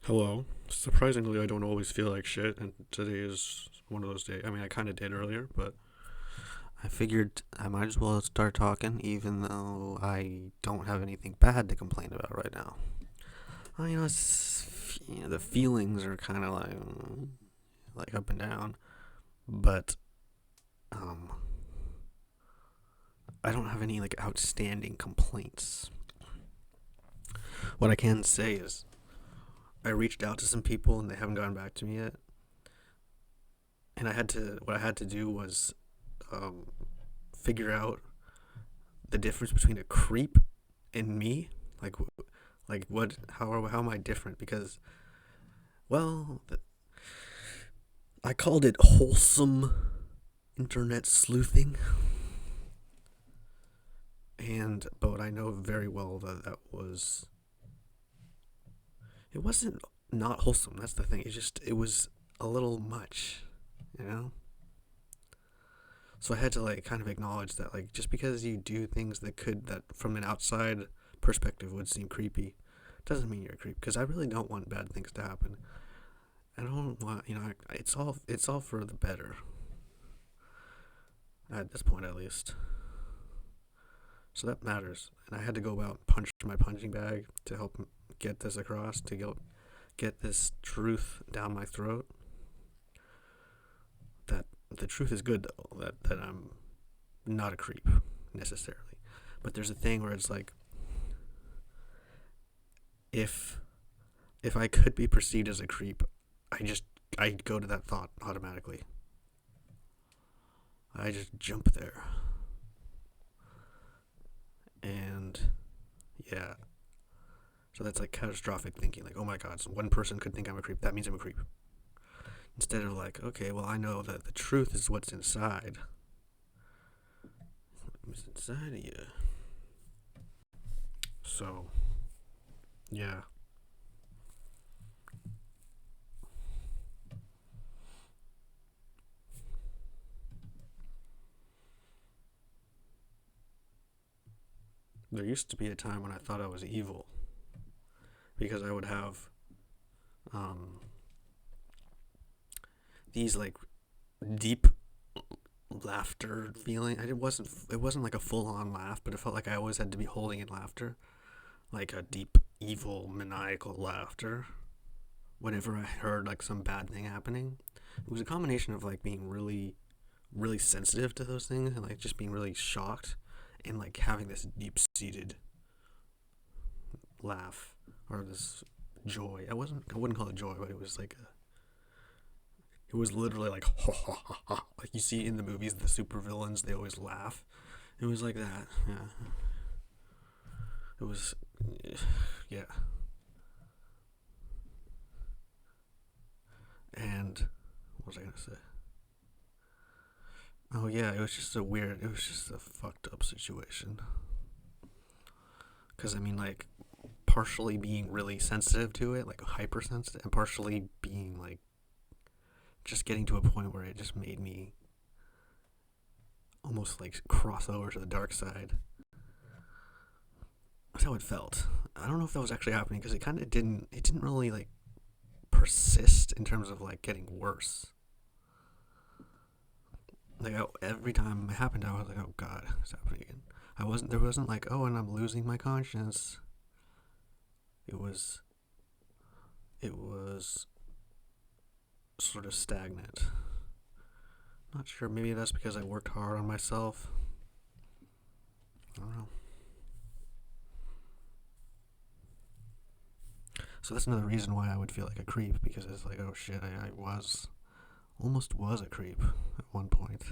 Hello. Surprisingly, I don't always feel like shit, and today is one of those days. I mean, I kind of did earlier, but I figured I might as well start talking, even though I don't have anything bad to complain about right now. The feelings are kind of like up and down, but um, I don't have any like outstanding complaints. What I can say is I reached out to some people and they haven't gotten back to me yet, and what I had to do was um, figure out the difference between a creep and me. Like, what? How am I different? Because, well, I called it wholesome internet sleuthing, but I know very well that it wasn't not wholesome. That's the thing. It was a little much, you know. So I had to like kind of acknowledge that like just because you do things that from an outside perspective would seem creepy, doesn't mean you're a creep. Because I really don't want bad things to happen. I don't want it's all for the better at this point at least. So that matters. And I had to go out and punch my punching bag to help get this across get this truth down my throat. That the truth is good though. That I'm not a creep necessarily. But there's a thing where it's like if if I could be perceived as a creep, I go to that thought automatically. I just jump there. And yeah. So that's like catastrophic thinking. Like, oh my god, so one person could think I'm a creep. That means I'm a creep. Instead of like, okay, well, I know that the truth is what's inside. What's inside of you? So, yeah. There used to be a time when I thought I was evil because I would have um, these like deep laughter feeling. It wasn't like a full on laugh, but it felt like I always had to be holding in laughter, like a deep evil maniacal laughter. Whenever I heard like some bad thing happening, it was a combination of like being really sensitive to those things and like just being really shocked and like having this deep seated laugh or this joy. I wouldn't call it joy, but it was literally like ha ha ha ha. Like you see in the movies, the supervillains they always laugh. It was like that. Yeah. It was, yeah. And what was I gonna say? Oh yeah, it was just a fucked up situation. Cause I mean like partially being really sensitive to it, like hypersensitive, and partially being like just getting to a point where it just made me almost like cross over to the dark side. That's how it felt. I don't know if that was actually happening because it didn't really like persist in terms of like getting worse. Like every time it happened, I was like, oh god, it's happening again. There wasn't like, oh, and I'm losing my conscience. It was, it was sort of stagnant. Not sure. Maybe that's because I worked hard on myself. I don't know. So that's another reason why I would feel like a creep because it's like, oh shit, I almost was a creep at one point.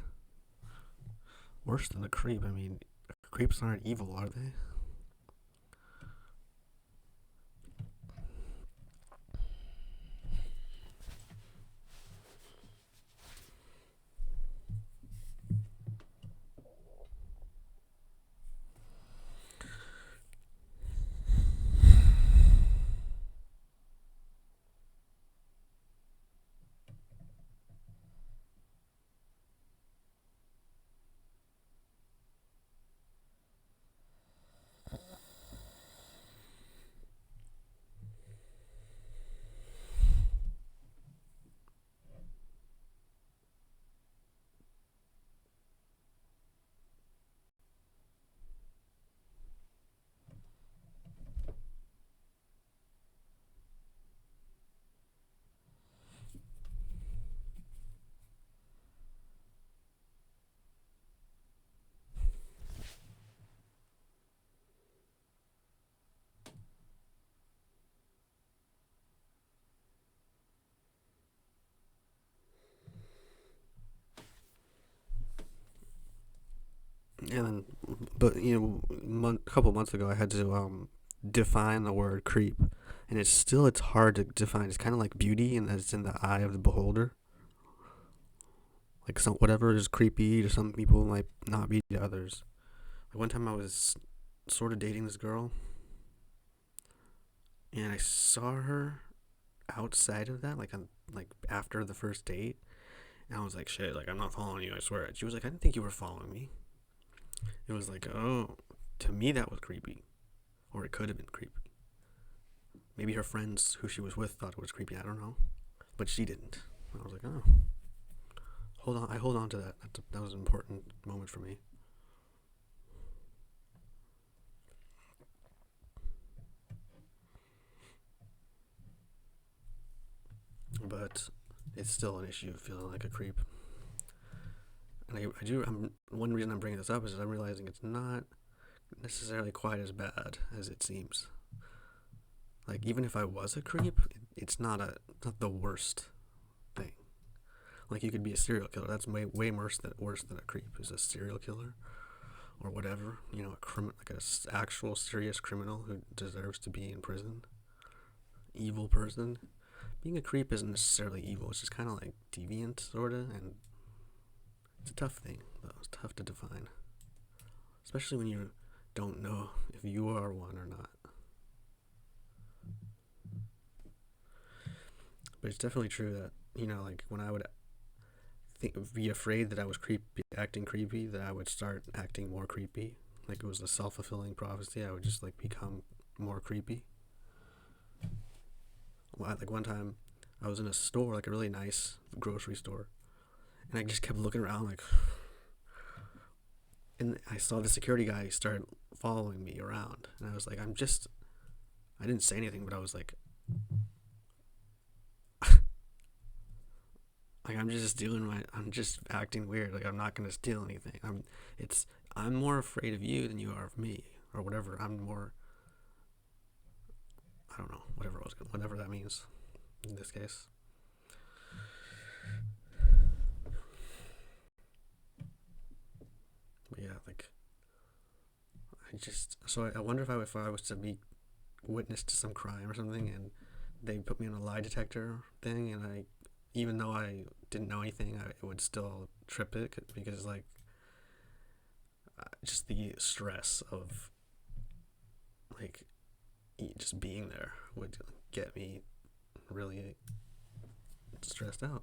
Worse than a creep. I mean, creeps aren't evil, are they? And then, but a couple months ago, I had to define the word creep, and it's hard to define. It's kind of like beauty, and that it's in the eye of the beholder. Like some whatever is creepy to some people might not be to others. Like one time I was sort of dating this girl, and I saw her outside of that, like after the first date, and I was like, shit, like I'm not following you, I swear. She was like, I didn't think you were following me. It was like, oh, to me that was creepy, or it could have been creepy. Maybe her friends who she was with thought it was creepy. I don't know, but she didn't. I was like, oh, hold on. I hold on to that. That was an important moment for me. But it's still an issue of feeling like a creep. And I do. One reason I'm bringing this up is I'm realizing it's not necessarily quite as bad as it seems. Like even if I was a creep, it's not the worst thing. Like you could be a serial killer. That's way worse than a creep is a serial killer or whatever. Like a actual serious criminal who deserves to be in prison. Evil person. Being a creep isn't necessarily evil. It's just kind of like deviant, sorta, and it's a tough thing. Though it's tough to define, especially when you don't know if you are one or not. But it's definitely true that like when I would be afraid that I was acting creepy, that I would start acting more creepy. Like it was a self-fulfilling prophecy. I would just like become more creepy. Like one time, I was in a store, like a really nice grocery store, and I just kept looking around, like, and I saw the security guy start following me around, and I was like, I didn't say anything, but I was like I'm just acting weird. Like I'm not gonna steal anything. I'm more afraid of you than you are of me, or whatever. I don't know, whatever that means in this case. But yeah, like I wonder if I was to be witness to some crime or something, and they put me on a lie detector thing, and even though I didn't know anything, it would still trip it because like just the stress of like just being there would get me really stressed out.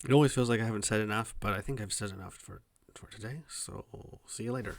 It always feels like I haven't said enough, but I think I've said enough for today. So see you later.